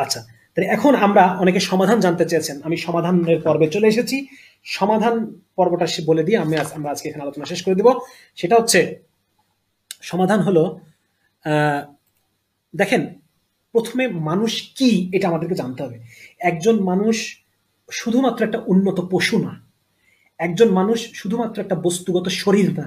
আচ্ছা, তাহলে এখন আমরা অনেকে সমাধান জানতে চেয়েছেন, আমি সমাধানের পর্বে চলে এসেছি। সমাধান পর্বটা বলে দিয়ে আমরা আজকে এখানে আলোচনা শেষ করে দিব। সেটা হচ্ছে, সমাধান হলো, আহ, দেখেন, প্রথমে মানুষ কি এটা আমাদেরকে জানতে হবে। একজন মানুষ শুধুমাত্র একটা উন্নত পশু না, একজন মানুষ শুধুমাত্র একটা বস্তুগত শরীর না।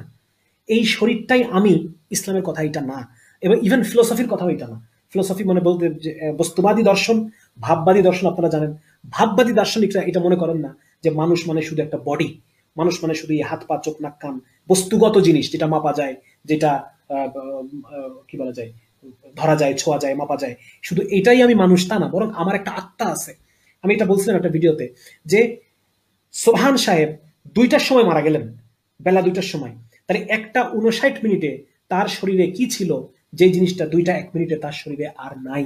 এই শরীরটাই আমি, ইসলামের কথা এটা না, এবং ইভেন ফিলোসফির কথাও এটা না। ফিলোসফি মানে বলতে যে বস্তুবাদী দর্শন, ভাববাদী দর্শন আপনারা জানেন। ভাববাদী দার্শনিকরা এটা মনে করেন না যে মানুষ মানে শুধু একটা বডি, মানুষ মানে শুধু এই হাত পা চোখ নাক কান, বস্তুগত জিনিস যেটা মাপা যায়, যেটা কি বলা যায়, ধরা যায়, ছোঁয়া যায়, মাপা যায়, শুধু এটাই আমি মানুষ তা না, বরং আমার একটা আত্মা আছে। আমি এটা বলছিলাম একটা ভিডিওতে যে সোবহান সাহেব ২টার সময় মারা গেলেন, বেলা ২টার সময়। তাহলে ১টা ৫৯ মিনিটে তার শরীরে কি ছিল, যে জিনিসটা ২টা ১ মিনিটে তার শরীরে আর নাই।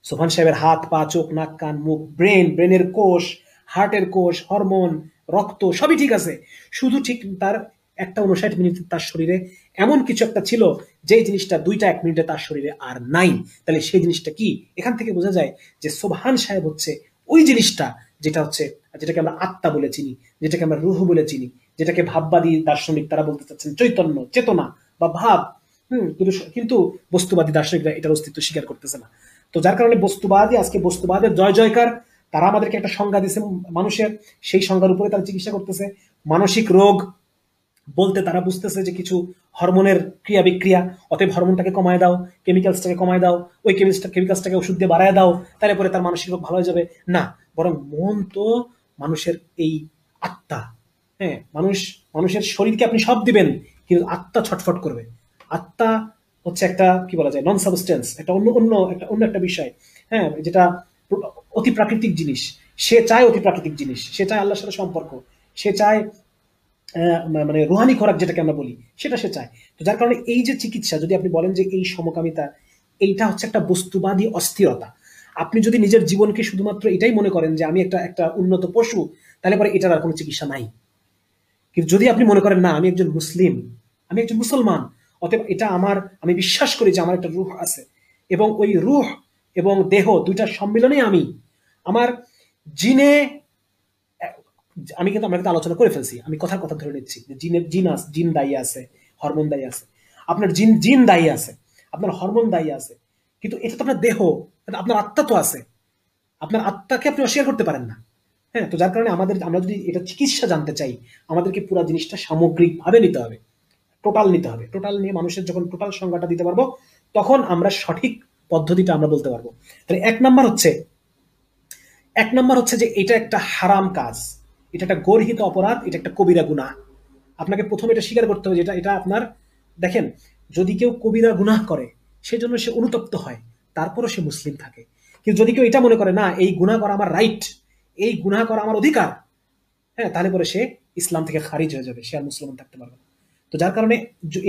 সোবহান সাহেবের হাত পা চোখ নাক কান মুখ ব্রেনের কোষ, হার্টের কোষ, হরমোন, রক্ত সবই ঠিক আছে, শুধু ঠিক তার ১টা ৫৯ মিনিটে তার শরীরে এমন কিছু একটা ছিল যে জিনিসটা ২টা ১ মিনিটে তার শরীরে আর নাই। তাহলে সেই জিনিসটা কি? এখান থেকে বোঝা যায় যে সোবহান সাহেব হচ্ছে ওই জিনিসটা, যেটা হচ্ছে, যেটাকে আমরা আত্মা বলে চিনি, যেটাকে আমরা রুহ বলে চিনি, যেটাকে ভাববাদী দার্শনিক তারা বলতে চাচ্ছেন চৈতন্য, চেতনা বা ভাব। কিন্তু বস্তুবাদী দার্শনিকরা এটার অস্তিত্ব স্বীকার করতেছে না। তো যার কারণে বস্তুবাদী আজকে বস্তুবাদের জয় জয়কার, তারা আমাদেরকে একটা সংজ্ঞা দিছে মানুষের, সেই সংজ্ঞার উপরে তারা চিকিৎসা করতেছে। মানসিক রোগ বলতে তারা বুঝতেছে যে কিছু হরমোনের ক্রিয়া বিক্রিয়া, অতএব হরমোনটাকে কমায় দাও, কেমিক্যালসটাকে কমায় দাও, ওই কেমিক্যালসটাকে ওষুধ দিয়ে বাড়ায় দাও, তাহলে পরে তার মানসিক রোগ ভালো হয়ে যাবে। না, বরং মন তো মানুষের এই আত্মা। হ্যাঁ, মানুষের শরীরকে আপনি সব দিবেন, কিন্তু আত্মা ছটফট করবে। আত্মা হচ্ছে একটা কি বলা যায়, নন সাবস্টেন্স, একটা অন্য একটা বিষয়। হ্যাঁ, যেটা অতি প্রাকৃতিক জিনিস। সে চায় অতি প্রাকৃতিক জিনিস, সে চায় আল্লাহর সাথে সম্পর্ক, সে চায় মানে রুহানি খোরাক যেটাকে আমরা বলি, সেটা সে চায়। তো যার কারণে এই যে চিকিৎসা, যদি আপনি বলেন যে এই সমকামিতা, এইটা হচ্ছে একটা বস্তুবাদী অস্থিরতা। আপনি যদি নিজের জীবনকে শুধুমাত্র এটাই মনে করেন যে আমি একটা একটা উন্নত পশু, তাহলে পরে এটার আর কোনো চিকিৎসা নাই। কিন্তু যদি আপনি মনে করেন না, আমি একজন মুসলিম, আমি একজন মুসলমান, অতএব এটা আমার, আমি বিশ্বাস করি যে আমার একটা রূহ আছে, এবং ওই রূহ এবং দেহ দুইটার সম্মিলনে আমি, আমার জিনে, আমরা কিন্তু আলোচনা করে ফেলছি, আমি কথার কথা ধরে নিচ্ছি যে জিন দায়ী আছে, হরমোন দায়ী আছে, আপনার জিন জিন দায়ী আছে, আপনার হরমোন দায়ী আছে, কিন্তু এটা তো আপনার দেহ, আপনার আত্মা তো আছে, আপনার আত্মাকে আপনি অস্বীকার করতে পারেন না। হ্যাঁ, তো যার কারণে আমরা যদি এটা চিকিৎসা জানতে চাই, আমাদেরকে পুরো জিনিসটা সামগ্রিক ভাবে নিতে হবে, টোটাল নিতে হবে। টোটাল নিয়ে মানুষের যখন টোটাল সংজ্ঞাটা দিতে পারবো, তখন আমরা সঠিক পদ্ধতিটা আমরা বলতে পারবো। তাহলে এক নাম্বার হচ্ছে যে এটা একটা হারাম কাজ, এটা একটা গর্হিত অপরাধ, এটা একটা কবিরা গুনাহ। আপনাকে প্রথমে এটা স্বীকার করতে হবে যে এটা এটা আপনার, দেখেন, যদি কেউ কবিরা গুনাহ করে সেজন্য সে অনুতপ্ত হয়, তারপরও সে মুসলিম থাকে। কিন্তু যদি কেউ এটা মনে করে না, এই গুনাহ করা আমার রাইট, এই গুনাহ করা আমার অধিকার, হ্যাঁ, তাহলে পরে সে ইসলাম থেকে খারিজ হয়ে যাবে, সে আর মুসলমান থাকতে পারবে না। তো যার কারণে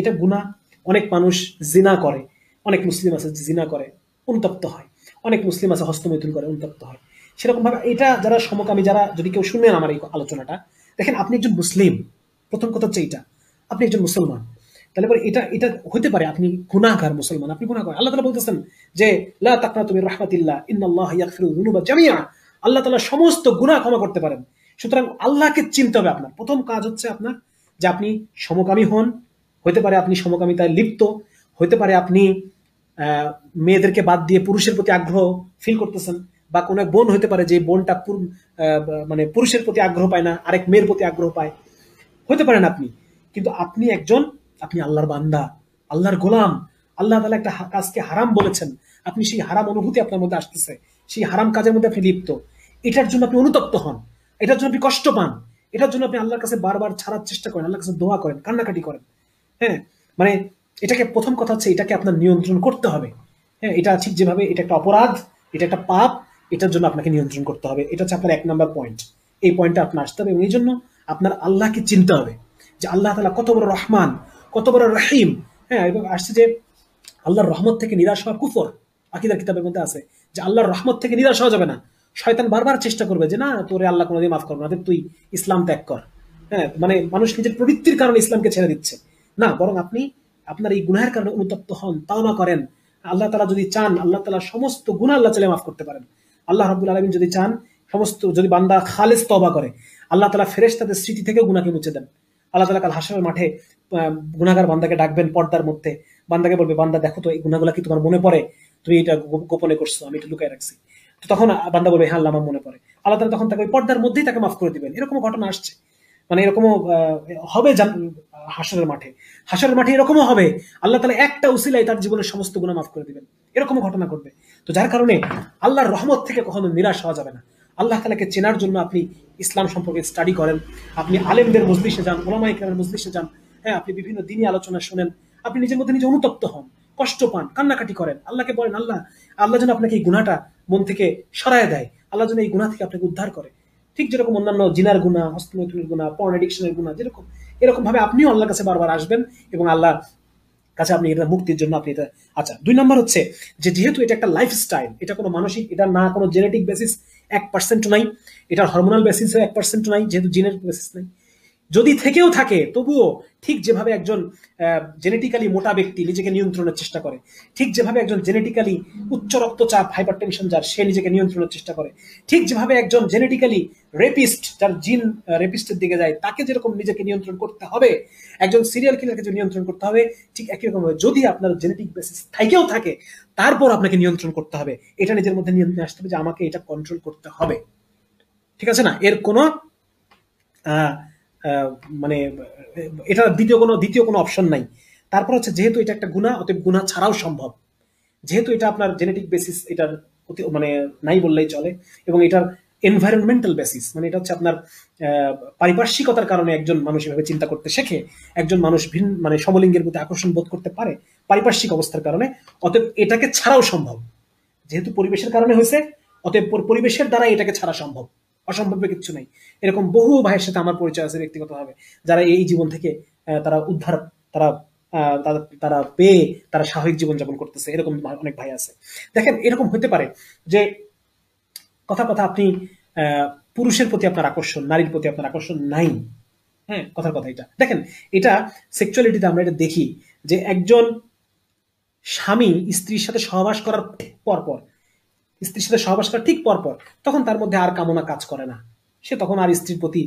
এটা গুনাহ। অনেক মানুষ জিনা করে, অনেক মুসলিম আছে জিনা করে, অনুতপ্ত হয়। অনেক মুসলিম আছে হস্তমৈথুন করে, অনুতপ্ত হয়। সেরকম ভাবে এটা যারা সমকামী, যারা, যদি কেউ শুনেন আমার এই আলোচনাটা, দেখেন আপনি একজন মুসলিম, প্রথম কথা হচ্ছে এইটা, আপনি একজন মুসলমান। তাহলে পরে এটা এটা হতে পারে আপনি গুনাহগার মুসলমান, আপনি গুনাহগার। আল্লাহ তাআলা বলতেছেন যে লা তাকনাতু মির রাহমাতিল্লাহ ইন্নাল্লাহা ইয়াগফিরু যুনুবা জামিআ। আল্লাহ তাআলা সমস্ত গুনাহ ক্ষমা করতে পারেন। সুতরাং আল্লাহকে চিনতে হবে। আপনার প্রথম কাজ হচ্ছে আপনার যে আপনি সমকামী হন, হতে পারে আপনি সমকামিতায় লিপ্ত, হতে পারে আপনি মেয়েদেরকে বাদ দিয়ে পুরুষের প্রতি আগ্রহ ফিল করতেছেন, বা কোনো এক বোন হতে পারে যে বোনটা মানে পুরুষের প্রতি আগ্রহ পায় না, আরেক মেয়ের প্রতি আগ্রহ পায়, হতে পারেন আপনি। কিন্তু আপনি আল্লাহর বান্দা, আল্লাহর গোলাম। আল্লাহ তাআলা একটা কাজকে হারাম বলেছেন, আপনি সেই হারাম অনুভূতি আপনার মধ্যে আসতেছে, সেই হারাম কাজের মধ্যে আপনি লিপ্ত, এটার জন্য আপনি অনুতপ্ত হন, এটার জন্য আপনি কষ্ট পান, এটার জন্য আপনি আল্লাহর কাছে বারবার ছাড়ার চেষ্টা করেন, আল্লাহর কাছে দোয়া করেন, কান্নাকাটি করেন। হ্যাঁ, মানে এটাকে, প্রথম কথা হচ্ছে এটাকে আপনার নিয়ন্ত্রণ করতে হবে। হ্যাঁ, এটা ঠিক যেভাবে এটা একটা অপরাধ, এটা একটা পাপ, এটার জন্য আপনাকে নিয়ন্ত্রণ করতে হবে। এটা হচ্ছে আপনার ১ নাম্বার পয়েন্ট। এই পয়েন্টটা আপনার আসতে হবে, এবং এই জন্য আপনার আল্লাহকে চিনতে হবে যে আল্লাহ তাআলা কত বড় রহমান, কত বড় রহিম। হ্যাঁ, এবং আসছে যে আল্লাহর রহমত থেকে নিরাশ হওয়া কুফর। আকীদার কিতাবের মধ্যে আছে যে আল্লাহর রহমত থেকে নিরাশ হওয়া যাবে না। শয়তান বারবার চেষ্টা করবে যে না, তোরে আল্লাহ কোনোদিন মাফ করবে না, তুই ইসলাম ত্যাগ কর। হ্যাঁ, মানে মানুষ নিজের প্রবৃত্তির কারণে ইসলামকে ছেড়ে দিচ্ছে না, বরং আপনি আপনার এই গুনাহের কারণে অনুতপ্ত হন, তাওবা করেন। আল্লাহ তাআলা যদি চান, আল্লাহ তাআলা সমস্ত গুনাহ আল্লাহ চাইলে মাফ করতে পারেন। আল্লাহ রাব্বুল আলামিন যদি চান, সমস্ত যদি বান্দা খালেস তওবা করে, আল্লাহ তাআলা ফেরেশতাদের স্মৃতি থেকেও গুনাহকে মুছে দেন। আল্লাহ তাআলা কাল হাশরের মাঠে গুনাহগার বান্দাকে ডাকবেন পর্দার মধ্যে, বান্দাকে বলবে, বান্দা দেখো তো এই গুনাহগুলো কি তোমার মনে পড়ে? তুমি এটা গোপনে করছো, আমি এটা লুকায় রাখছি। তো তখন বান্দা বলবে, হ্যাঁ আল্লাহ আমার মনে পড়ে। আল্লাহ তাআলা তখন তাকে ওই পর্দার মধ্যেই তাকে মাফ করে দিবেন। এরকম ঘটনা আসছে, মানে এরকমও হবে হাশরের মাঠে। হাশরের মাঠে এরকমও হবে, আল্লাহ তাআলা একটা উসিলায় তার জীবনের সমস্ত গুনাহ মাফ করে দিবেন। এরকমও ঘটনা ঘটবে। তো যার কারণে আল্লাহর রহমত থেকে কখনো নিরাশ হওয়া যাবে না। আল্লাহ তাআলাকে চেনার জন্য আপনি ইসলাম সম্পর্কে স্টাডি করেন, আপনি আলেমদের মজলিসে যান, ওলামায়ে কেরামের মজলিসে যান, হ্যাঁ আপনি বিভিন্ন দিনী আলোচনা শুনেন, আপনি নিজের মধ্যে নিজে অনুতপ্ত হন, কষ্ট পান, কান্নাকাটি করেন, আল্লাহকে বলেন আল্লাহ, আল্লাহ যেন আপনাকে এই গুনাহটা মন থেকে সরায় দেয়, আল্লাহ যেন এই গুনাহ থেকে আপনাকে উদ্ধার করে। ঠিক যেরকম অন্যান্য জিনার গুনাহ, হস্তমৈথুনের গুনাহ, পর্ন এডিকশনের গুনাহ যেরকম, এরকম ভাবে আপনিও আল্লাহর কাছে বারবার আসবেন এবং আল্লাহ কাছে আপনি এটা মুক্তির জন্য আপনি এটা। আচ্ছা, 2 নম্বর হচ্ছে যে যেহেতু এটা একটা লাইফস্টাইল, এটা কোনো মানসিক, এটা না কোনো জেনেটিক বেসিস 1% নাই, এটার হরমোনাল বেসিসও 1% নাই, যেহেতু জিনের বেসিস নাই। যদি থেকেও থাকে তবুও ঠিক যেভাবে একজন জেনেটিক্যালি মোটা ব্যক্তি নিজেকে নিয়ন্ত্রণের চেষ্টা করে, ঠিক যেভাবে একজন জেনেটিক্যালি উচ্চ রক্তচাপ হাইপারটেনশন যার, সে নিজেকে নিয়ন্ত্রণের চেষ্টা করে, ঠিক যেভাবে একজন জেনেটিক্যালি রেপিস্ট যার জিন রেপিস্টের দিকে যায় তাকে যেরকম নিজেকে নিয়ন্ত্রণ করতে হবে, একজন সিরিয়াল কিলারকে যে নিয়ন্ত্রণ করতে হবে, ঠিক একই রকম ভাবে যদি আপনার জেনেটিক বেসিস থেকেও থাকে তারপর আপনাকে নিয়ন্ত্রণ করতে হবে। এটা নিজের মধ্যে নিয়ে আসতে হবে যে আমাকে এটা কন্ট্রোল করতে হবে। ঠিক আছে না? এর কোনো মানে এটা দ্বিতীয় কোনো অপশন নাই। তারপর হচ্ছে যেহেতু এটা একটা গুনাহ, অতএব গুনাহ ছাড়াও সম্ভব। যেহেতু এটা আপনার জেনেটিক বেসিস, এটার মানে নাই বললেই চলে, এবং এটার এনভায়রনমেন্টাল বেসিস, মানে এটা হচ্ছে আপনার পারিপার্শ্বিকতার কারণে একজন মানুষ এভাবে চিন্তা করতে শেখে, একজন মানুষ ভিন্ন মানে সমলিঙ্গের প্রতি আকর্ষণ বোধ করতে পারে পারিপার্শ্বিক অবস্থার কারণে। অতএব এটাকে ছাড়াও সম্ভব, যেহেতু পরিবেশের কারণে হয়েছে, অতএব পরিবেশের দ্বারা এটাকে ছাড়া সম্ভব, অসম্ভবের কিছু নাই। এরকম বহু ভাইয়ের সাথে আমার পরিচয় আছে ব্যক্তিগতভাবে, যারা এই জীবন থেকে তারা উদ্ধার, তারা তারা পেয়ে তারা স্বাভাবিক জীবনযাপন করতেছে, এরকম অনেক ভাই আছে। দেখেন, এরকম হতে পারে যে কথা কথা আপনি পুরুষের প্রতি আপনার আকর্ষণ, নারীর প্রতি আপনার আকর্ষণ নাই। হ্যাঁ, কথার কথা এটা দেখেন, এটা সেক্সুয়ালিটিতে আমরা এটা দেখি যে একজন স্বামী স্ত্রীর সাথে সহবাস করার পরপর, স্ত্রীর সাথে সহবাস করার ঠিক পরপর, তখন তার মধ্যে আর কামনা কাজ করে না। সে তখন আর স্ত্রীর প্রতি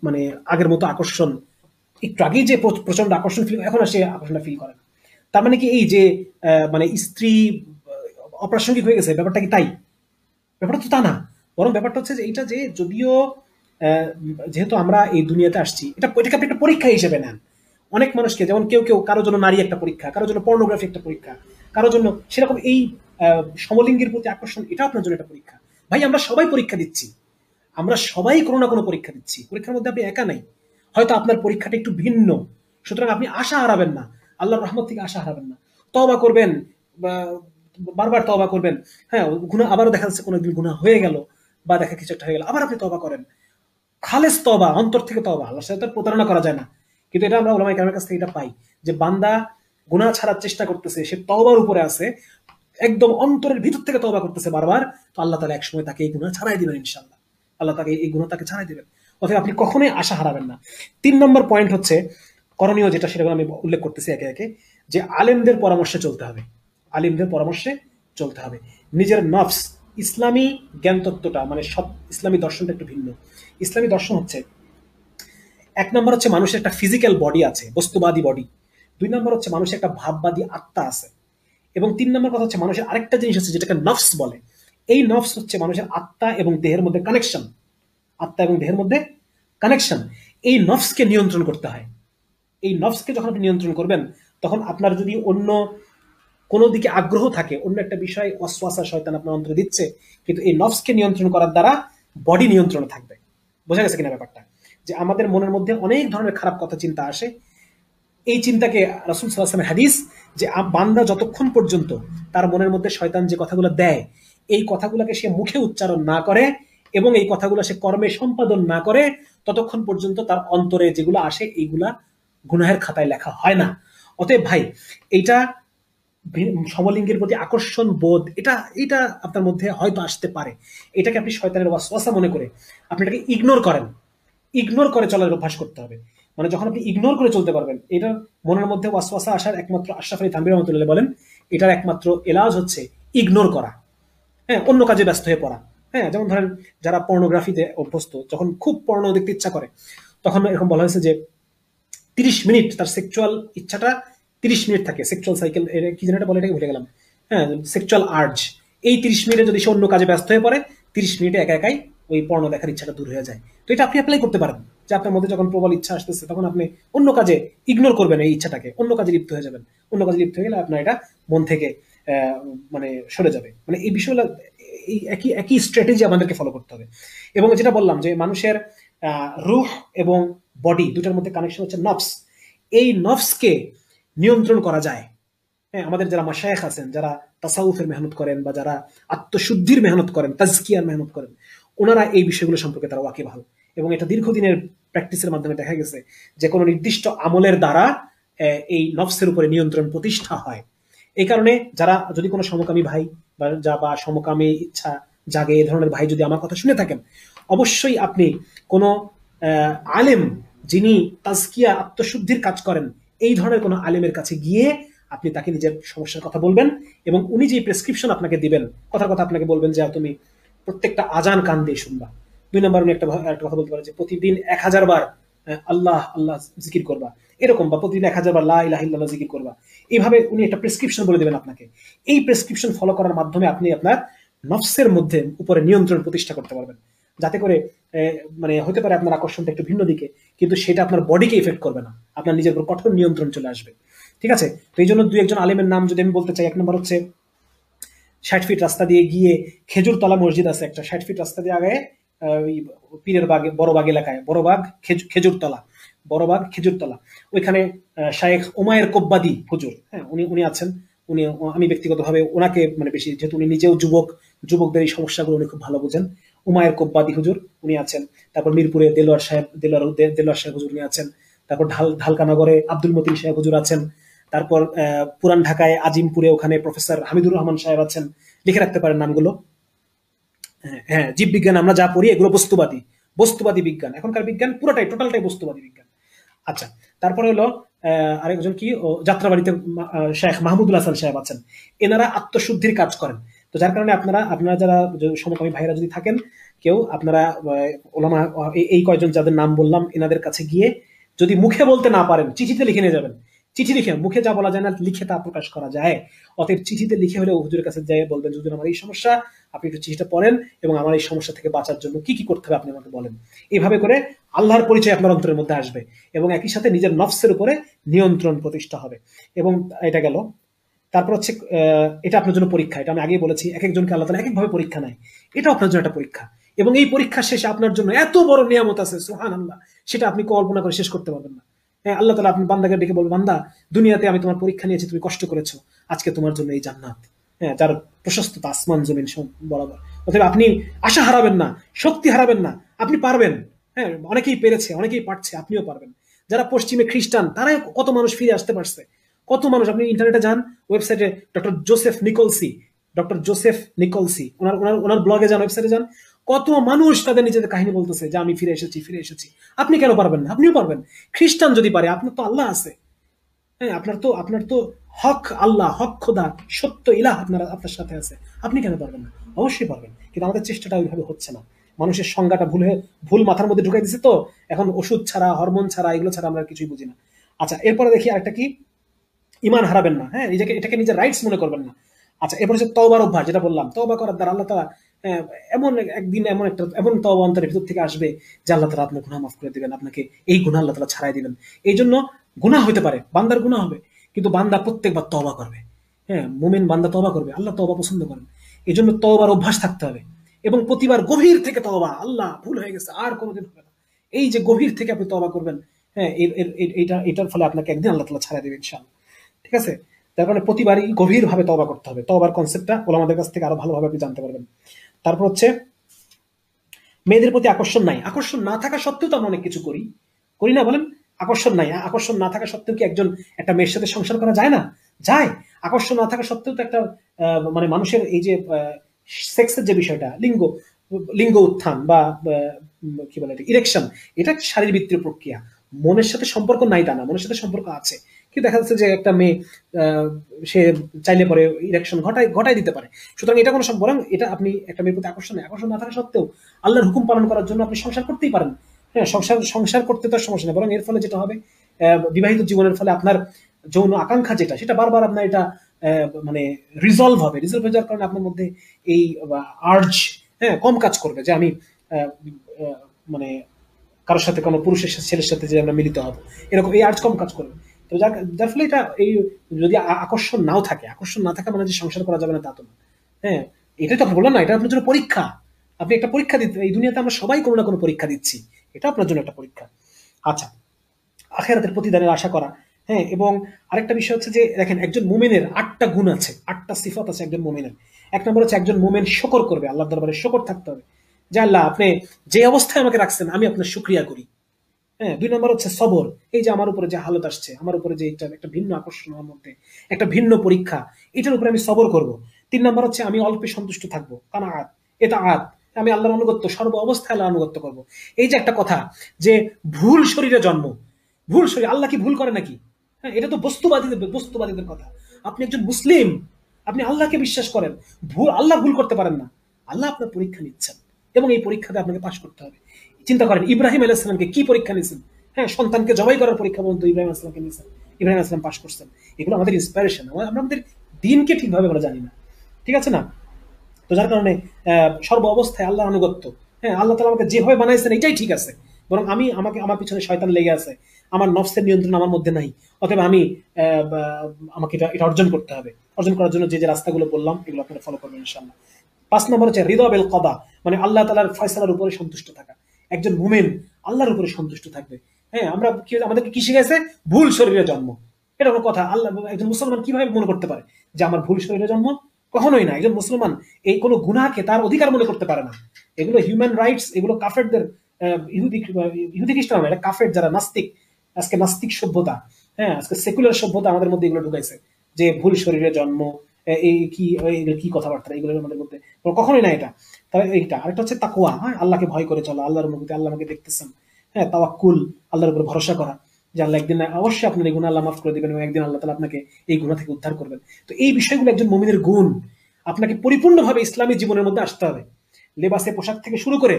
মানে আগের মতো আকর্ষণ, একটু আগেই যে প্রচন্ড আকর্ষণ ফিল, এখন আর সে আকর্ষণটা ফিল করে না। তার মানে কি এই যে মানে স্ত্রী অপ্রাসঙ্গিক হয়ে গেছে, ব্যাপারটা কি তাই? ব্যাপারটা তো তা না। বরং ব্যাপারটা হচ্ছে যে এইটা যে যদিও যেহেতু আমরা এই দুনিয়াতে আসছি, এটাকে আপনি একটা পরীক্ষা হিসেবে নেন। অনেক মানুষকে, যেমন কেউ কেউ, কারোর জন্য নারী একটা পরীক্ষা, কারোর জন্য পর্নোগ্রাফি একটা পরীক্ষা, কারোর জন্য সেরকম এই সমলিঙ্গের প্রতি আকর্ষণ এটা আপনার জন্য একটা পরীক্ষা। ভাই, আমরা সবাই পরীক্ষা দিচ্ছি, আমরা সবাই কোনো না কোনো পরীক্ষা দিচ্ছি। পরীক্ষার মধ্যে আপনি একা নাই, হয়তো আপনার পরীক্ষাটা একটু ভিন্ন। সুতরাং আপনি আশা হারাবেন না, আল্লাহর রহমত থেকে আশা হারাবেন না, তওবা করবেন, বারবার তওবা করবেন। হ্যাঁ, গুনাহ আবারও দেখা যাচ্ছে কোনোদিন গুনাহ হয়ে গেল বা দেখা কিছু একটা হয়ে গেল, আবার আপনি তওবা করেন, খালেস তওবা, অন্তর থেকে তওবা। আল্লাহর সাথে প্রতারণা করা যায় না, কিন্তু এটা আমরা উলামায়ে কেরামের কাছ থেকে এটা পাই যে বান্দা গুনাহ ছাড়ার চেষ্টা করতেছে, সে তওবার উপরে আছে, একদম অন্তরের ভিতর থেকে তওবা করতেছে বারবার, তো আল্লাহ তাআলা একসময় তাকে এই গুনাহ ছাড়াই দিবেন ইনশাআল্লাহ। আল্লাহ তাকে এই গুনাহ তাকে ছাড়াই দিবেন। অতএব আপনি কখনোই আশা হারাবেন না। 3 নম্বর পয়েন্ট হচ্ছে করণীয়, যেটা সেটা আমি উল্লেখ করতেছি একে একে, যে আলেমদের পরামর্শে চলতে হবে। আলেমদের পরামর্শে চলতে হবে। নিজের নফস, ইসলামী জ্ঞান তত্ত্বটা মানে সব ইসলামী দর্শনটা একটু ভিন্ন। ইসলামী দর্শন হচ্ছে 1 নম্বর হচ্ছে মানুষের একটা ফিজিক্যাল বডি আছে, বস্তুবাদী বডি। 2 নম্বর হচ্ছে মানুষের একটা ভাববাদী আত্মা আছে, এবং 3 নম্বর কথা হচ্ছে মানুষের আরেকটা জিনিস আছে যেটাকে নফস বলে। এই নফস হচ্ছে মানুষের আত্মা এবং দেহের মধ্যে কানেকশন, আত্মা এবং দেহের মধ্যে কানেকশন। এই নফসকে নিয়ন্ত্রণ করতে হয়। এই নফসকে যখন আপনি নিয়ন্ত্রণ করবেন, তখন আপনার যদি অন্য কোনো দিকে আগ্রহ থাকে, অন্য একটা বিষয় ওয়াসওয়াসা শয়তান আপনার অন্তরে দিচ্ছে, কিন্তু এই নফসকে নিয়ন্ত্রণ করার দ্বারা বডি নিয়ন্ত্রণে থাকবে। বোঝা গেছে কিনা ব্যাপারটা? যে আমাদের মনের মধ্যে অনেক ধরনের খারাপ কথা চিন্তা আসে, এই চিন্তাকে রাসূল সাল্লাল্লাহু আলাইহি ওয়াসাল্লামের হাদিস যে বান্দা যতক্ষণ পর্যন্ত তার মনের মধ্যে শয়তান যে কথাগুলো দেয়, এই কথাগুলোকে সে মুখে উচ্চারণ না করে এবং এই কথাগুলো সে কর্মে সম্পাদন না করে, ততক্ষণ পর্যন্ত তার অন্তরে যেগুলো আসে এইগুলা গুনাহের খাতায় লেখা হয় না। অতএব ভাই, এইটা সমলিঙ্গের প্রতি আকর্ষণ বোধ, এটা এটা আপনার মধ্যে হয়তো আসতে পারে। এটাকে আপনি শয়তানের ওয়াসওয়াসা মনে করে আপনি এটাকে ইগনোর করেন, ইগনোর করে চলার অভ্যাস করতে হবে। মানে যখন আপনি ইগনোর করে চলতে পারবেন, এটা মনের মধ্যে ওয়াসওয়াসা আসার একমাত্র, আশরাফ আলী থানভী রহমাতুল্লাহ বলেন, এটার একমাত্র এলাজ হচ্ছে ইগনোর করা। হ্যাঁ, অন্য কাজে ব্যস্ত হয়ে পড়া। হ্যাঁ, যেমন ধরেন যারা পর্নোগ্রাফিতে অভ্যস্ত, যখন খুব পর্ন দেখতে ইচ্ছা করে, তখন এরকম বলা হয়েছে যে 30 মিনিট তার সেক্সুয়াল ইচ্ছাটা 30 মিনিট থাকে, সেক্সুয়াল সাইকেল কি যেন এটা বলে, এটাকে ভুলে গেলাম। হ্যাঁ, সেক্সুয়াল আর্জ, এই 30 মিনিটে যদি সে অন্য কাজে ব্যস্ত হয়ে পড়ে, 30 মিনিটে একা একাই ওই পর্ণ দেখার ইচ্ছাটা দূর হয়ে যায়। তো এটা আপনি অ্যাপ্লাই করতে পারেন, যে আপনার মধ্যে যখন প্রবল ইচ্ছা আসতেছে, তখন আপনি অন্য কাজে ইগনোর করবেন এই ইচ্ছাটাকে, অন্য কাজে লিপ্ত হয়ে যাবেন। অন্য কাজে লিপ্ত হয়ে গেলে আপনার এটা মন থেকে মানে সরে যাবে। মানে এই বিষয়গুলো, এই একই একই স্ট্র্যাটেজি আমাদেরকে ফলো করতে হবে। এবং যেটা বললাম যে মানুষের রুহ এবং বডি দুটার মধ্যে কানেকশন হচ্ছে নফস। এই নফসকে নিয়ন্ত্রণ করা যায়। হ্যাঁ, আমাদের যারা মাশায়েখ আছেন, যারা তাসাউফের মেহনত করেন বা যারা আত্মশুদ্ধির মেহনত করেন, তাজকিয়ার মেহনত করেন, ওনারা এই বিষয়গুলো সম্পর্কে তারা ওয়াকিবহাল। এবং এটা দীর্ঘদিনের প্র্যাকটিসের মাধ্যমে দেখা গেছে যে কোনো নির্দিষ্ট আমলের দ্বারা এই নফসের উপরে নিয়ন্ত্রণ প্রতিষ্ঠা হয়। এই কারণে যারা, যদি কোনো সমকামী ভাই বা সমকামী ইচ্ছা জাগে, এই ধরনের ভাই যদি আমার কথা শুনে থাকেন, অবশ্যই আপনি কোনো আলেম, যিনি তাজকিয়া আত্মশুদ্ধির কাজ করেন, এই ধরনের কোনো আলেমের কাছে গিয়ে আপনি তাকে নিজের সমস্যার কথা বলবেন, এবং উনি যে প্রেসক্রিপশন আপনাকে দিবেন, কথার কথা আপনাকে বলবেন যে তুমি প্রত্যেকটা আজান কান দিয়ে শুনবা। 2 নম্বর, উনি একটা কথা বলতে পারেন যে প্রতিদিন 1000 বার আল্লাহ আল্লাহ জিকির করবা, এরকম, বা প্রতিদিন 1000 বার লা ইলাহা ইল্লাল্লাহ জিকির করবা। এইভাবে উনি একটা প্রেসক্রিপশন বলে দেবেন আপনাকে। এই প্রেসক্রিপশন ফলো করার মাধ্যমে আপনি আপনার নফসের মধ্যে উপরে নিয়ন্ত্রণ প্রতিষ্ঠা করতে পারবেন, যাতে করে মানে হতে পারে আপনার আকর্ষণটা একটু ভিন্ন দিকে, কিন্তু সেটা আপনার বডিকে ইফেক্ট করবে না, আপনার নিজের উপর কঠোর নিয়ন্ত্রণ চলে আসবে। ঠিক আছে? তো এই জন্য 2-1 আলেমের নাম যদি আমি বলতে চাই, 1 নম্বর হচ্ছে 60 ফিট রাস্তা দিয়ে গিয়ে খেজুরতলা মসজিদ আছে একটা, 60 ফিট রাস্তা দিয়ে আগে পীরের বাগে, বড়বাগ এলাকায়, বড়বাগ খেজুরতলা, বড়বাগ খেজুরতলা, ওইখানে শায়েখ উমায়ের কোব্বাদি হুজুর, হ্যাঁ, উনি উনি আছেন। উনি, আমি ব্যক্তিগতভাবে ওনাকে মানে বেশি, যেহেতু উনি নিজেও যুবকদের এই সমস্যাগুলো উনি খুব ভালো বোঝেন। উমায়ের কোব্বাদি হুজুর উনি আছেন। তারপর মিরপুরে দেলোয়ার সাহেব হুজুর উনি আছেন। তারপর ঢালকানগরে আব্দুল মতিন সাহেব হুজুর আছেন। তারপর পুরান ঢাকায় আজিমপুরে ওখানে প্রফেসর হামিদুর রহমান সাহেব আছেন। লিখে রাখতে পারেন নামগুলো। হ্যাঁ, জীববিজ্ঞান আমরা যা পড়ি এগুলো বস্তুবাদী বিজ্ঞান, এখনকার বিজ্ঞান পুরোটাই, টোটালটাই বস্তুবাদী বিজ্ঞান। আচ্ছা, তারপরে হলো আরেকজন কি, যাত্রাবাড়িতে শেখ মাহমুদুল হাসান সাহেব আছেন। এনারা আত্মশুদ্ধির কাজ করেন। তো যার কারণে আপনারা যারা সমকামী ভাইরা যদি থাকেন কেউ, আপনারা ওলামা, এই কয়জন যাদের নাম বললাম, এনাদের কাছে গিয়ে যদি মুখে বলতে না পারেন, চিঠিতে লিখে নিয়ে যাবেন। চিঠি লিখে, মুখে যা বলা যায় না, লিখে তা প্রকাশ করা যায়। অতএব চিঠিতে লিখে হলেও হুজুরের কাছে যাই বলবেন, হুজুর আমার এই সমস্যা, আপনি একটু চিঠিটা পড়েন এবং আমার এই সমস্যা থেকে বাঁচার জন্য কি কি করতে হবে আপনি আমাকে বলেন। এইভাবে করে আল্লাহর পরিচয় আপনার অন্তরের মধ্যে আসবে এবং একই সাথে নিজের নফসের উপরে নিয়ন্ত্রণ প্রতিষ্ঠা হবে। এবং এটা গেল। তারপর হচ্ছে এটা আপনার জন্য পরীক্ষা। এটা আমি আগেই বলেছি, এক একজনকে আল্লাহ তাআলা এক একভাবে পরীক্ষা নেয়। এটা আপনার জন্য একটা পরীক্ষা, এবং এই পরীক্ষা শেষে আপনার জন্য এত বড় নিয়ামত আছে, সুবহানাল্লাহ, সেটা আপনি কল্পনা করে শেষ করতে পারবেন না। হ্যাঁ, আল্লাহ তাআলা আপনি বান্দাকে ডেকে বলবেন, বান্দা, দুনিয়াতে আমি তোমার পরীক্ষা নিয়েছি, তুমি কষ্ট করেছো, আজকে তোমার জন্য এই জান্নাত, হ্যাঁ, যার প্রশস্ততা আসমান জমিন বরাবর। অতএব আপনি আশা হারাবেন না, শক্তি হারাবেন না, আপনি পারবেন। হ্যাঁ, অনেকেই পেরেছে, অনেকেই পারছে, আপনিও পারবেন। যারা পশ্চিমে খ্রিস্টান, তারাই কত মানুষ ফিরে আসতে পারছে, কত মানুষ। আপনি ইন্টারনেটে যান, ওয়েবসাইটে ডক্টর জোসেফ নিকলসি, ওনার ব্লগে যান, ওয়েবসাইটে যান, কত মানুষ তাদের নিজেদের কাহিনী বলতেছে যে আমি ফিরে এসেছি। আপনি কেন পারবেন না? আপনিও পারবেন। খ্রিস্টান যদি পারে, আপনার তো আল্লাহ আছে। হ্যাঁ, আপনার তো হক আল্লাহ, হক খোদা, সত্য ইলাহ আপনার সাথে আছে। আপনি কেন পারবেন না? অবশ্যই পারবেন, কিন্তু আমাদের চেষ্টাটা ওইভাবে হচ্ছে না। মানুষের সংজ্ঞাটা ভুল মাথার মধ্যে ঢুকাই দিচ্ছে। তো এখন ওষুধ ছাড়া, হরমোন ছাড়া, এগুলো ছাড়া আমরা কিছুই বুঝি না। আচ্ছা, এরপরে দেখি আরেকটা কি, ইমান হারাবেন না। হ্যাঁ, এটাকে নিজের রাইটস মনে করবেন না। আচ্ছা, এরপর হচ্ছে তওবার অভ্যাস, যেটা বললাম, তওবা করার দ্বারা আল্লাহ তাআলা এমন তওবা অন্তরের ভিতর থেকে আসবে যে আল্লাহ তাআলা আপনার গুনাহ মাফ করে দিবেন, আপনাকে এই গুনাহ আল্লাহ তাআলা ছাড়াই দিবেন। এই জন্য গুনাহ হতে পারে, বান্দার গুনাহ হবে, কিন্তু বান্দা প্রত্যেকবার তওবা করবে। হ্যাঁ, মুমিন বান্দা তওবা করবে, আল্লাহ তওবা পছন্দ করেন। এই জন্য তওবার অভ্যাস থাকতে হবে, এবং প্রতিবার গভীর থেকে তওবা, আল্লাহ ভুল হয়ে গেছে, আর কোনোদিন হবে না। এই যে গভীর থেকে আপনি তওবা করবেন, হ্যাঁ, এটার ফলে আপনাকে একদিন আল্লাহ তাআলা ছাড়াই দিবেন ইনশাআল্লাহ। ঠিক আছে? তারপরে প্রতিবারই গভীরভাবে তওবা করতে হবে। তওবার কনসেপ্টটা ওলামাদের কাছ থেকে আরো ভালোভাবে আপনি জানতে পারবেন। তারপর হচ্ছে মেয়েদের প্রতি আকর্ষণ নাই। আকর্ষণ না থাকা সত্ত্বেও তো আমরা অনেক কিছু করি না বলেন? আকর্ষণ নাই, আকর্ষণ না থাকা সত্ত্বেও কি একটা মেয়ের সাথে সংসার করা যায় না? যায়। আকর্ষণ না থাকা সত্ত্বেও তো একটা মানে মানুষের এই যে সেক্সের যে বিষয়টা, লিঙ্গ উত্থান বা কি বলে এটা, ইরেকশন, এটা শারীরবৃত্তীয় প্রক্রিয়া। মনের সাথে সম্পর্ক নাই তা না, মনের সাথে সম্পর্ক আছে, কিন্তু দেখা যাচ্ছে যে একটা মেয়ে সে চাইলে পরে ইরেকশন ঘটাই দিতে পারে। সুতরাং এটা কোনো সব, বরং এটা আপনি একটা মেয়ের প্রতি আকর্ষণ না থাকা সত্ত্বেও আল্লাহর হুকুম পালন করার জন্য আপনি সংসার করতেই পারেন। হ্যাঁ, সংসার করতে তো সমস্যা নেই, বরং এর ফলে যেটা হবে, বিবাহিত জীবনের ফলে আপনার যৌন আকাঙ্ক্ষা যেটা, সেটা বারবার আপনার এটা মানে রিজলভ হয়ে যাওয়ার কারণে আপনার মধ্যে এই আর্জ কম কাজ করবে যে আমি মানে কারোর সাথে, কোনো পুরুষের ছেলের সাথে যে আমরা মিলিত হবো, এরকম এই আর্জ কম কাজ করবে। তো যার ফলে এটা এই যদি আকর্ষণ না থাকা মানে যে সংসার করা যাবে না তা তো না। হ্যাঁ, এটাই তো আপনি বললাম না, এটা আপনার জন্য পরীক্ষা। আপনি একটা পরীক্ষা দিতে, এই দুনিয়াতে আমরা সবাই কোনো না কোনো পরীক্ষা দিচ্ছি, এটা আপনার জন্য একটা পরীক্ষা। আচ্ছা, আখেরাতের প্রতিদানের আশা করা। হ্যাঁ, এবং আরেকটা বিষয় হচ্ছে যে দেখেন, একজন মুমিনের 8টা গুণ আছে, 8টা সিফাত আছে একজন মুমিনের। এক নম্বর হচ্ছে একজন মুমিন শকর করবে, আল্লাহর দরবারে শকর থাকতে হবে যে আল্লাহ আপনি যে অবস্থায় আমাকে রাখছেন আমি আপনার শুকরিয়া করি। হ্যাঁ, 2 নম্বর হচ্ছে সবর, এই যে আমার উপরে যে হালত আসছে, আমার উপরে যে একটা ভিন্ন আকর্ষণ, আমার মধ্যে একটা ভিন্ন পরীক্ষা, এটার উপরে আমি সবর করব। 3 নম্বর হচ্ছে আমি অল্পে সন্তুষ্ট থাকবো, কানাআত, এটা আত, আমি আল্লাহর আনুগত্য, সর্ব অবস্থায় আল্লাহর আনুগত্য করব। এই যে একটা কথা যে ভুল শরীরে জন্ম, ভুল শরীর, আল্লাহ কি ভুল করে নাকি? হ্যাঁ, এটা তো বস্তুবাদীদের কথা। আপনি একজন মুসলিম, আপনি আল্লাহকে বিশ্বাস করেন, আল্লাহ ভুল করতে পারেন না। আল্লাহ আপনার পরীক্ষা নিচ্ছেন এবং এই পরীক্ষাতে আপনাকে পাশ করতে হবে। চিন্তা করেন ইব্রাহিম আলাইহিস সালামকে কি পরীক্ষা নিয়েছেন। হ্যাঁ, সন্তানকে জবাই করার পরীক্ষা পর্যন্ত ইব্রাহিম আলাইহিস সালামকে নিয়েছেন, ইব্রাহিম আলাইহিস সালাম পাশ করছেন। এগুলো আমাদের ইন্সপিরেশন। আমরা আমাদের দিনকে ঠিকভাবে আমরা জানি না, ঠিক আছে না? তো যার কারণে সর্ব অবস্থায় আল্লাহর আনুগত্য। হ্যাঁ, আল্লাহ তাআলা আমাকে যেভাবে বানাইছেন এটাই ঠিক আছে, বরং আমার পিছনে শয়তান লেগে আছে, আমার নফসের নিয়ন্ত্রণ আমার মধ্যে নাই। অতএব আমি আমাকে এটা অর্জন করতে হবে। অর্জন করার জন্য যে রাস্তাগুলো বললাম এগুলো আপনারা ফলো করবেন ইনশাআল্লাহ। 5 নম্বর হচ্ছে রিদা বিল কদা, মানে আল্লাহ তাআলার ফয়সালার উপরে সন্তুষ্ট থাকা। একজন মুমিন আল্লাহর উপরে সন্তুষ্ট থাকবে। হ্যাঁ, আমাদেরকে কি শিখাইছে? ভুল শরীরে জন্ম, এটা কোনো কথা? আল্লাহ, একজন মুসলমান কিভাবে মনে করতে পারে যে আমার ভুল শরীরে জন্ম? কখনোই না। একজন মুসলমান এই কোনো গুনাহকে তার অধিকার মনে করতে পারে না। এগুলো হিউম্যান রাইটস, এগুলো কাফেরদের, ইহুদি খ্রিস্টান, এটা কাফের যারা নাস্তিক, আজকে নাস্তিক সভ্যতা, হ্যাঁ আজকে সেকুলার সভ্যতা আমাদের মধ্যে এগুলো ঢুকাইছে যে ভুল শরীরে জন্ম, এই কি কথাবার্তা, এগুলোর আমাদের মধ্যে কখনোই না এটা। তবে এইটা আরেকটা হচ্ছে তাকওয়া, হ্যাঁ, আল্লাহকে ভয় করে চলা, আল্লাহর অনুভূতি, আল্লাহ আমাকে দেখতেছেন। হ্যাঁ, তাওয়াক্কুল, আল্লাহর উপর ভরসা করা যে আল্লাহ একদিন অবশ্যই আপনার এই গুনাহ আল্লাহ মাফ করে দিবেন এবং একদিন আল্লাহ তাআলা আপনাকে এই গুনাহ থেকে উদ্ধার করবেন। তো এই বিষয়গুলো একজন মুমিনের গুণ। আপনাকে পরিপূর্ণভাবে ইসলামী জীবনের মধ্যে আসতে হবে, লেবাসে, পোশাক থেকে শুরু করে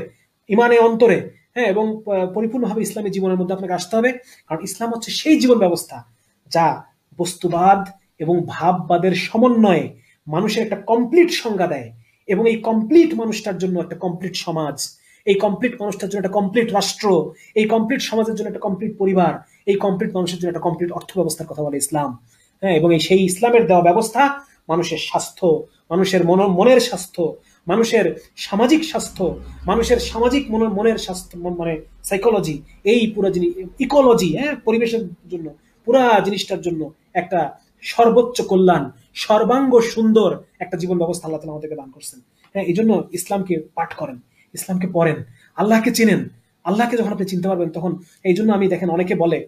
ইমানে, অন্তরে। হ্যাঁ, এবং পরিপূর্ণভাবে ইসলামী জীবনের মধ্যে আপনাকে আসতে হবে, কারণ ইসলাম হচ্ছে সেই জীবন ব্যবস্থা যা বস্তুবাদ এবং ভাববাদের সমন্বয়ে মানুষের একটা কমপ্লিট সংজ্ঞা দেয়, এবং এই কমপ্লিট মানুষটার জন্য একটা কমপ্লিট সমাজ, এই কমপ্লিট মানুষটার জন্য একটা কমপ্লিট রাষ্ট্র, এই কমপ্লিট সমাজের জন্য একটা কমপ্লিট পরিবার, এই কমপ্লিট মানুষের জন্য একটা কমপ্লিট অর্থ ব্যবস্থার কথা বলে ইসলাম। হ্যাঁ, এবং সেই ইসলামের দেওয়া ব্যবস্থা মানুষের স্বাস্থ্য, মানুষের মনের স্বাস্থ্য, মানুষের সামাজিক স্বাস্থ্য, মানুষের সামাজিক মনের স্বাস্থ্য, মানে সাইকোলজি, এই পুরো জিনিস, ইকোলজি, হ্যাঁ, পরিবেশের জন্য, পুরা জিনিসটার জন্য একটা সর্বোচ্চ কল্যাণ, সর্বাঙ্গ সুন্দর একটা জীবন ব্যবস্থা আল্লাহ তাআলা আমাদেরকে দান করছেন। হ্যাঁ, এই জন্য ইসলামকে পাঠ করেন, ইসলামকে পড়েন, আল্লাহকে চিনেন। আল্লাহকে যখন আপনি চিনতে পারবেন তখন, এই জন্য আমি দেখেন অনেকে বলে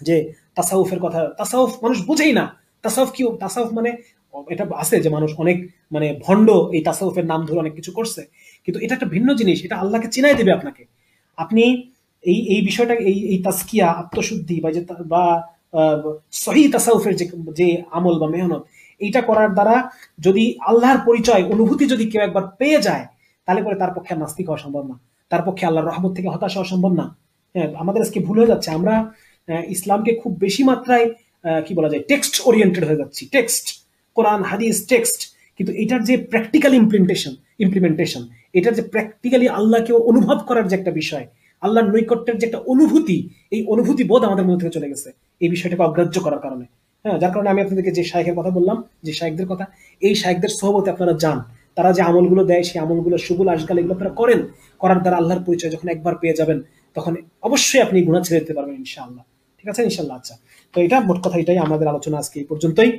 যে তাসাউফের কথা, তাসাউফ মানুষ বুঝেই না। তাসাউফ কি? তাসাউফ মানে এটা আছে যে মানুষ অনেক মানে ভণ্ড এই তাসাউফের নাম ধরে অনেক কিছু করছে, কিন্তু এটা একটা ভিন্ন জিনিস। এটা আল্লাহকে চিনাই দেবে আপনাকে। আপনি এই বিষয়টা, এই তাজকিয়া, আত্মশুদ্ধি বা সহি তাসাউফের যে আমল বা মেহনত, এইটা করার দ্বারা যদি আল্লাহর পরিচয়, অনুভূতি যদি কেউ একবার পেয়ে যায়, তাহলে পরে তার পক্ষে নাস্তিক হওয়া সম্ভব না, তার পক্ষে আল্লাহর রহমত থেকে হতাশ হওয়া সম্ভব না। হ্যাঁ, আমাদের আজকে ভুল হয়ে যাচ্ছে, আমরা ইসলামকে খুব বেশি মাত্রায় কি বলা যায়, টেক্সট ওরিয়েন্টেড হয়ে যাচ্ছি, টেক্সট, কোরআন হাদিস টেক্সট, কিন্তু এটার যে প্র্যাকটিক্যাল ইমপ্লিমেন্টেশন, এটার যে প্র্যাকটিক্যালি আল্লাহকে অনুভব করার যে একটা বিষয়, আল্লাহর নৈকট্যের যে একটা অনুভূতি, এই অনুভূতি বোধ আমাদের মধ্যে থেকে চলে গেছে এই বিষয়টাকে অগ্রাহ্য করার কারণে। হ্যাঁ, যার কারণে আমি আপনাদেরকে যে শায়েখের কথা বললাম, যে শায়েখদের কথা, এই শায়েখদের সোহবতে আপনারা যান, তারা যে আমলগুলো দেয় সেই আমলগুলো, সুবুল আজকাল, এগুলো আপনারা করার দ্বারা আল্লাহর পরিচয় যখন একবার পেয়ে যাবেন, তখন অবশ্যই আপনি গুনাহ ছেড়ে দিতে পারবেন ইনশাআল্লাহ। ঠিক আছে ইনশাআল্লাহ। আচ্ছা, তো এটা মোট কথা, এটাই আমাদের আলোচনা আজকে এই পর্যন্তই।